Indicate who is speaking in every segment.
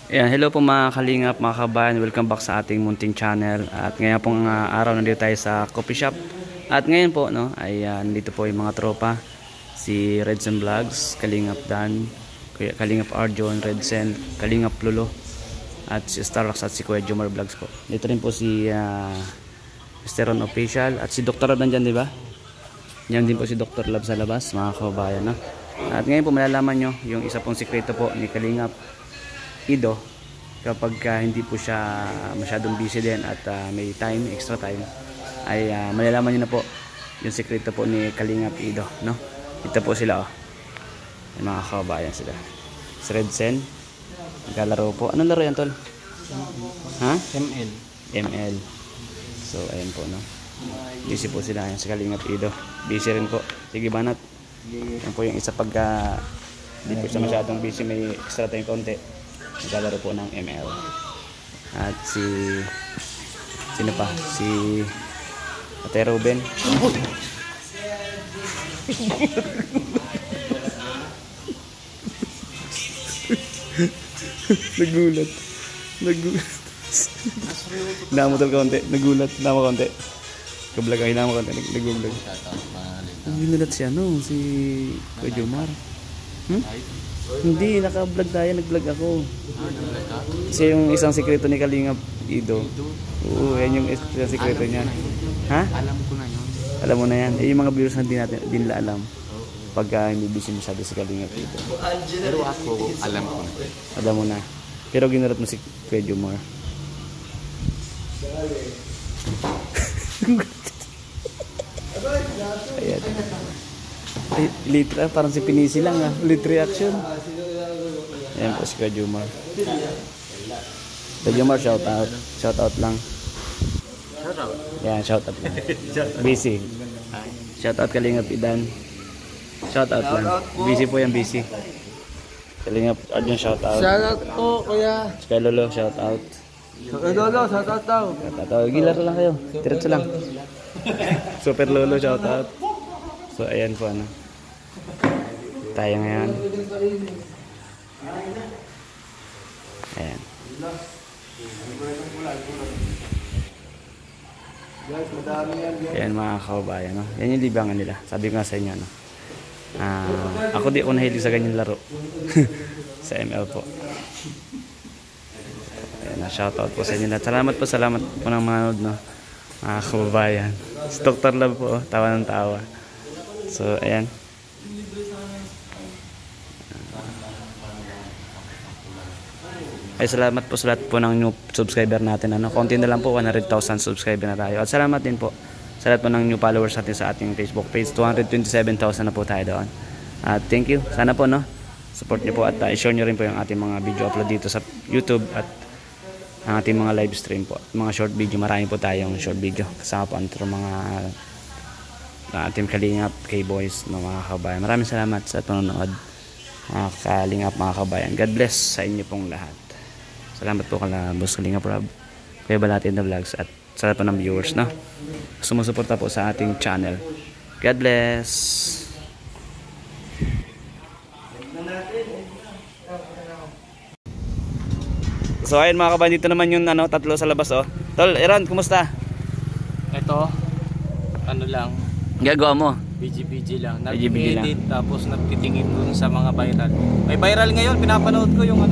Speaker 1: Ayan, hello po mga kalingap, mga kabayan. Welcome back sa ating munting channel. At ngayon pong araw nandito tayo sa coffee shop. At ngayon po ay nandito po yung mga tropa. Si Redsen Vlogs, Kalingap Dan, Kalingap Arjon, Redsen, Kalingap Lolo, at si Starrox at si Kuya Jomar Vlogs po. Dito rin po si Mr. Ron Official at si Dr. Lab nandyan, di ba? Yan din po si Dr. Lab sa labas, mga kabayan. At ngayon po malalaman nyo yung isa pong sikreto po ni Kalingap Ido kapag hindi po siya masyadong busy din at may time, extra time, ay malalaman nyo na po yung sikreto po ni Kalingap Ido, no? Ito po sila, yung mga kabayan sila. Si Redsen naglalaro po. Anong laro yan, tol? Ha?
Speaker 2: ML.
Speaker 1: ML. So ayan po, no? Busy po sila, yan si Kalingap Ido. Busy rin po. Sige, banat. Yan po yung isa pagka hindi po siya masyadong busy, may extra time konti, naglalaro po ng ML. At sino pa? Si Ate Ruben. Nagulat. Namutol konti. Nagulat. Nama konti. Kablag ang hinama konti. Nagulat. Nagulat siya, no? Si Kuya Jomar. Hindi, naka-vlog tayo, nag-vlog ako. Kasi yung isang sikreto ni Kalingap Ido. Oo, yan yung isang sikreto niya. Ha?
Speaker 2: Alam ko na yun.
Speaker 1: Alam mo na yan. Eh, yung mga viewers na din nila alam. Pagka hindi busy masyado si Kalingap Ido.
Speaker 2: Pero ako, alam ko na.
Speaker 1: Alam mo na. Pero ginurot mo si Kuya Jomar. Ayan. Litra, parang si Pinisi lang late reaction. Ayan po si Kuya Jomar. Kuya Jomar, shout out. Shout out lang.
Speaker 2: Shout out?
Speaker 1: Yan, shout out lang. Busy. Shout out Kalingap Idan. Shout out lang. Busy po yan, busy. Kalingap Arjon, shout out.
Speaker 2: Shout out po, kuya.
Speaker 1: Si Kuya Lolo, shout out.
Speaker 2: Lolo, shout out daw.
Speaker 1: Shout out. Gilar lang kayo. Diretso lang. Super Lolo, shout out. So ayan po, tayo ngayon. Ayan. Ayan mga kabayan, no? Yan yung libangan nila. Sabi ko nga sa inyo, no? Ako di ako nahilig sa ganyan laro. Sa ML po. Ayan, shoutout po sa inyo. Salamat po ng manood, no? Mga kababayan. Si Dr. Love po, tawa ng tawa. So ayan. Ay, salamat po sa lahat po ng new subscriber natin. Konti na lang po, 100,000 subscriber na tayo. At salamat din po sa lahat po ng new followers natin sa ating Facebook page. 227,000 na po tayo doon. At thank you. Sana po, no, support niyo po at i-share niyo rin po yung ating mga video upload dito sa YouTube at ang ating mga live stream po. Mga short video, marami po tayong short video. Kasama po ang mga ating Kalingap, K-Boys, mga kabayan. Maraming salamat sa panonood, mga Kalingap, mga kabayan. God bless sa inyo pong lahat. Salamat po kala Boss Kalingap Rob, Kuya Balatin the Vlogs, at sa lahat po ng viewers, no? Sumusuporta po sa ating channel. God bless. So ayun mga kabayan, dito naman yung tatlo sa labas, oh. Tol, Eran, kumusta?
Speaker 2: Ito, ano lang,
Speaker 1: Gagawa mo?
Speaker 2: BG lang.
Speaker 1: BG
Speaker 2: Nag-edit tapos nagtitingin dun sa mga viral. May viral ngayon, pinapanood ko yung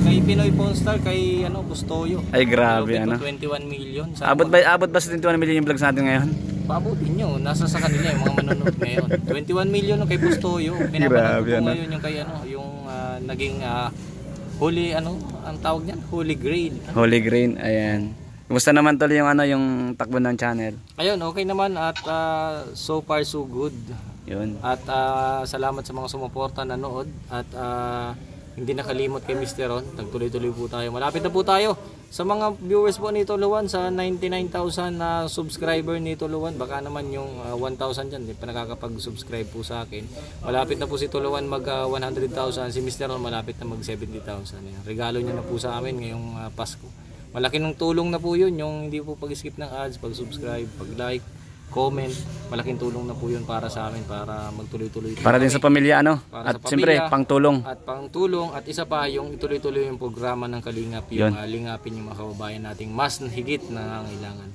Speaker 2: kay Pinoy Pornstar, kay Bustoyo.
Speaker 1: Ay grabe,
Speaker 2: 21 million.
Speaker 1: Abot ba sa 21 million yung vlogs natin ngayon?
Speaker 2: Paabutin nyo, nasa sa kanila yung mga manonood ngayon. 21 million kay Bustoyo. Pinapanood ko ngayon yung kay naging Holy, ang tawag niyan? Holy Grail.
Speaker 1: Holy Grail, ayan. Kumusta naman tol yung yung takbo ng channel?
Speaker 2: Ayun, okay naman at so far so good.
Speaker 1: Yun.
Speaker 2: At salamat sa mga sumuporta, nanood at hindi nakalimot kay Mr. Ron. Nagtuloy-tuloy po tayo. Malapit na po tayo sa mga viewers po ni Tuluan, sa 99,000 na subscriber ni Tuluan. Baka naman yung 1,000 dyan, di pa nakakapag-subscribe po sa akin. Malapit na po si Tuluan mag 100,000. Si Mr. Ron malapit na mag 70,000. Regalo niya na po sa amin ngayong Pasko. Malaki ng tulong na po yun, yung hindi po pag-skip ng ads, pag-subscribe, pag-like, comment. Malaking tulong na po yun para sa amin para magtuloy-tuloy.
Speaker 1: Para din sa pamilya ano.
Speaker 2: Para
Speaker 1: At
Speaker 2: sa
Speaker 1: siyempre
Speaker 2: pamilya.
Speaker 1: pangtulong.
Speaker 2: At pangtulong at isa pa yung ituloy-tuloy yung programa ng Kalingap, yung lingapin yung mga kababayan nating mas higit na nangangailangan.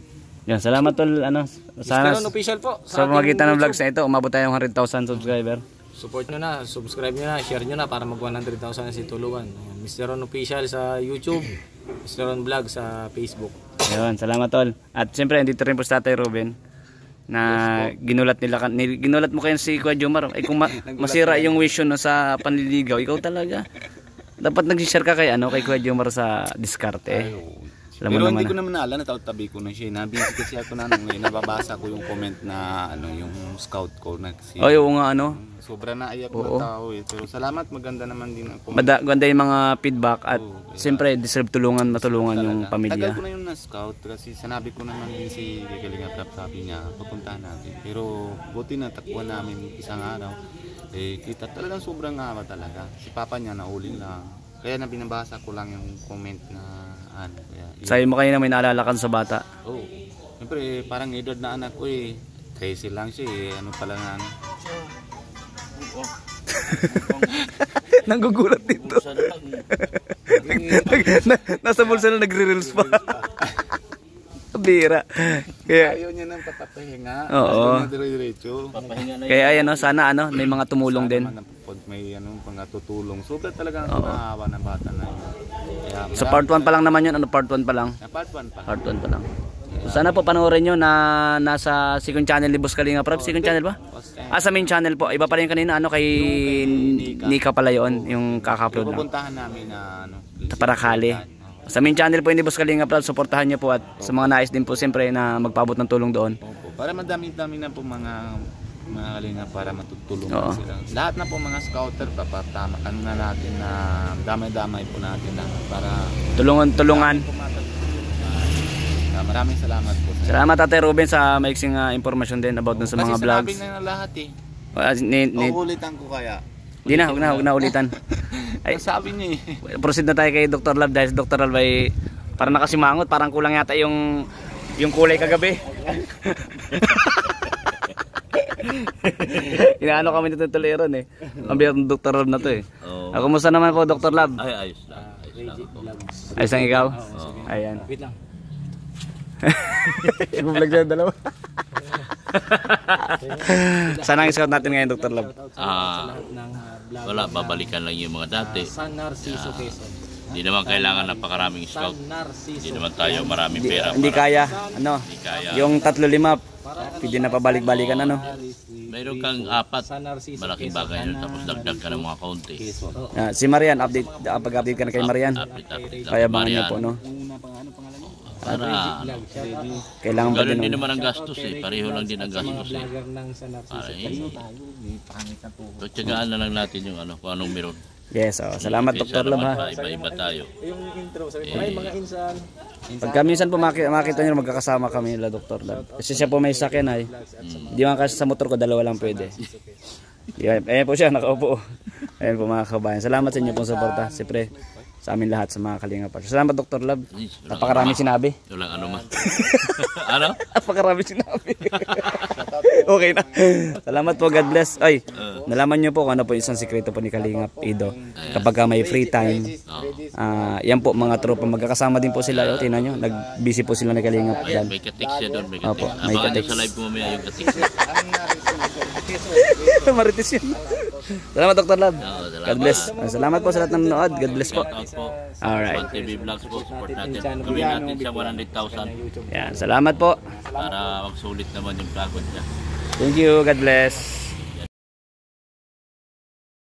Speaker 1: Yan, salamat tol ano. Sana
Speaker 2: Mr. Official po
Speaker 1: sa
Speaker 2: ating
Speaker 1: magitan ng
Speaker 2: YouTube.
Speaker 1: vlogs na ito, umabot tayong 100,000 subscriber.
Speaker 2: Support nyo na, subscribe nyo na, share nyo na para mag 100,000 na si Tuluan. Mr. Ron Official sa YouTube, Mr. Ron Vlog sa Facebook.
Speaker 1: Ayun, salamat tol. At siyempre dito rin po sa Tatay Ruben na ginulat ginulat mo kayo si Kuya Jomar. Ay kung masira yung vision no, sa panliligaw, ikaw talaga. Dapat nag-share ka kay kay Kuya Jomar sa diskarte. Alam mo
Speaker 3: Pero
Speaker 1: naman
Speaker 3: hindi ko naman naalala, tabi ko na siya. Nabisi kasi ako na nung nababasa ko yung comment na yung scout ko na si
Speaker 1: Oy, oo nga
Speaker 3: sobra na iyak ng tao eh. Pero salamat, maganda naman din ang comment.
Speaker 1: Ganda yung mga feedback at siyempre deserve matulungan yung
Speaker 3: Tagal
Speaker 1: pamilya.
Speaker 3: ko na yung na-scout kasi sinabi ko naman din si Kalingap Rap, sabi niya pupuntahan natin. Pero buti na takbuhan namin isang araw. Eh kita talagang sobrang awa talaga. Si papa niya naulin lang. Kaya na binabasa ko lang yung comment na kaya,
Speaker 1: Sabi mo kayo na may naalala ka sa bata.
Speaker 3: oh, siyempre parang edad na anak ko eh. 13 lang siya eh. Ano pala nga ano.
Speaker 1: Nanggugulat dito. Nasa bulsa na nagre-reels pa. Bira. Kaya
Speaker 3: Ayaw niya nang papapahinga.
Speaker 1: Oo.
Speaker 3: Diretso.
Speaker 1: kaya ayan sana may mga tumulong din.
Speaker 3: Pag may mga tutulong. Sobra talaga ang naawa ng bata na yun. Kaya,
Speaker 1: Sa part 1 pa lang naman yun, part 1 pa lang.
Speaker 3: part 1 pa.
Speaker 1: Part 1 pa lang. So, sana po panoorin nyo na nasa second channel ni Boss Kalingap Rap. Second channel ba? Sa main channel po. Iba pa rin kanina kay Nika pala yun, yung kaka-upload lang.
Speaker 3: Pupuntahan namin na
Speaker 1: Parakali. Sa main channel po ni Boss Kalingap Rap, suportahan nyo po at sa mga nais din po siyempre na magpaabot ng tulong doon.
Speaker 3: Opo. Para madami-dami na po mga Kalingap para matutulungan sila. Lahat na po mga scouter papatamakan na natin na damay-damay po natin na para
Speaker 1: Tulungan.
Speaker 3: Maraming salamat po.
Speaker 1: Salamat Tatay Ruben sa maiksing impormasyon din about dun sa mga vlogs.
Speaker 3: Kasi sinabi na lahat eh.
Speaker 1: Ulitan
Speaker 3: ko kaya.
Speaker 1: Di na, huwag na ulitan. Ay,
Speaker 3: Sabi niya eh.
Speaker 1: proceed na tayo kay Dr. Love dahil si Dr. Love ay parang nakasimangot, parang kulang yata yung kulay kagabi. Inaano kami nito tuloy ron eh. Ang biyat ng Dr. Love na to eh. Kumusta naman po Dr. Love?
Speaker 4: Ay, ayos lang.
Speaker 1: Ayos lang ikaw? Ayan.
Speaker 2: Wait lang.
Speaker 1: Nag-vlog siya dalawa. Saan ang scout natin ngayon Dr. Love?
Speaker 4: Wala, babalikan lang yung mga dati.
Speaker 2: San Narciso Quezon.
Speaker 4: Hindi naman kailangan napakaraming scout.
Speaker 2: San Narciso.
Speaker 4: Hindi naman tayo maraming pera.
Speaker 1: Hindi kaya,
Speaker 4: Hindi kaya.
Speaker 1: yung 3-5, pwede na pabalik-balikan
Speaker 4: Mayroon kang 4.
Speaker 2: San Narciso.
Speaker 4: Malaking bagay yun. Tapos dagdag ka ng mga kaunti.
Speaker 1: Si Marian, pag-update ka na kay Marian.
Speaker 4: Update.
Speaker 1: Kaya abangan niyo po, no?
Speaker 4: Para,
Speaker 1: Kailangan pa
Speaker 4: ganun
Speaker 1: din.
Speaker 4: din naman ang gastos eh. Pareho lang din ang gastos eh.
Speaker 2: Vlogger ng San Narciso.
Speaker 4: So, tiyagaan na lang natin yung kung anong meron.
Speaker 1: Yes, salamat Dr. Love ha.
Speaker 4: Iba-iba tayo.
Speaker 2: Yung intro, sabi ko, ay mga insan.
Speaker 1: Pagka minsan po makita nyo magkakasama kami nila Dr. Love. Kasi siya po may sakyan ay. Di man kasi sa motor ko, dalawa lang pwede. Ayan po siya, nakaupo. Ayan po mga kabayan. Salamat sa inyo pong suporta. Siyempre, sa amin lahat sa mga Kalingap Rap. Salamat Dr. Love. Napakarami sinabi.
Speaker 4: Walang ano man. Ano?
Speaker 1: Napakarami sinabi. Okay na. Salamat po, God bless. Ay, nalaman nyo po kung ano po isang sikreto po ni Kalingap Ido. Kapag may free time, yan po mga tropa, magkakasama din po sila. Tingnan nyo, nag-busy po sila ni Kalingap dyan.
Speaker 4: May katik siya doon. May
Speaker 1: Opo,
Speaker 4: katik.
Speaker 1: may
Speaker 4: Abangan
Speaker 1: katik.
Speaker 4: nyo sa live ko mamaya yung katik.
Speaker 1: Marites yun. Salamat Dr. Love.
Speaker 4: Salamat.
Speaker 1: God bless. Salamat po sa lahat ng nanood. God bless po.
Speaker 4: Shoutout po.
Speaker 1: Alright.
Speaker 4: Juan TV Vlogs po. Support natin. Gawin natin siya 100,000
Speaker 1: Yan, salamat po.
Speaker 4: para magsulit naman yung pagod niya.
Speaker 1: Thank you. God bless.